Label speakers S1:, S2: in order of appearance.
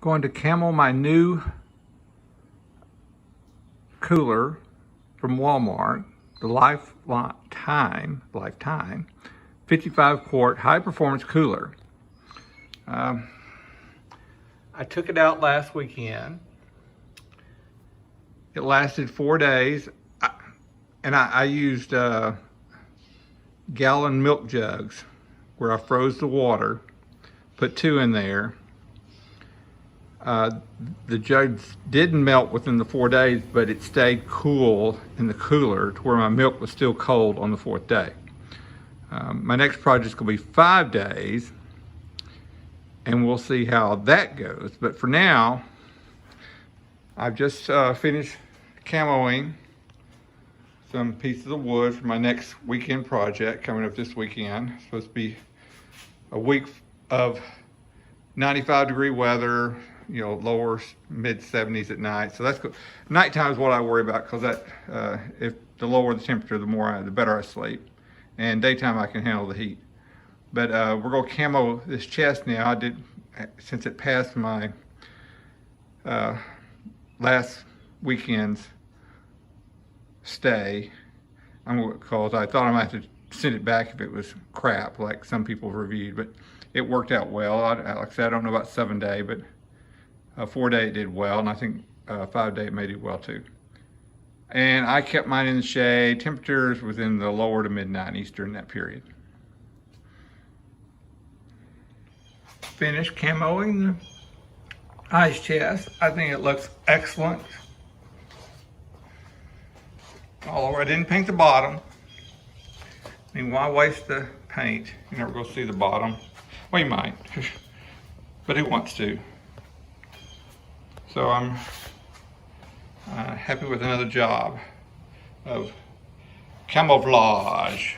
S1: Going to camo my new cooler from Walmart, the lifetime 55 quart high performance cooler. I took it out last weekend. It lasted 4 days, and I used gallon milk jugs where I froze the water, put 2 in there. The jugs didn't melt within the 4 days, but it stayed cool in the cooler to where my milk was still cold on the 4th day. My next project is going to be 5 days, and we'll see how that goes. But for now, I've just finished camoing some pieces of wood for my next weekend project coming up this weekend. It's supposed to be a week of 95-degree weather, you know, lower mid 70s at night. So that's good. Nighttime is what I worry about, because that if the lower the temperature, the better I sleep. And daytime I can handle the heat. But we're gonna camo this chest now. I did, since it passed my last weekend's stay, because I thought I might have to send it back if it was crap, like some people reviewed, but it worked out well. Like I said, I don't know about 7 day, but 4 day it did well, and I think 5 day it may do well too. And I kept mine in the shade. Temperatures within the lower to mid 90s during that period. Finished camoing the ice chest. I think it looks excellent. Although I didn't paint the bottom. I mean, why waste the paint? You're never going to see the bottom. Well, you might, but who wants to? So I'm happy with another job of camouflage.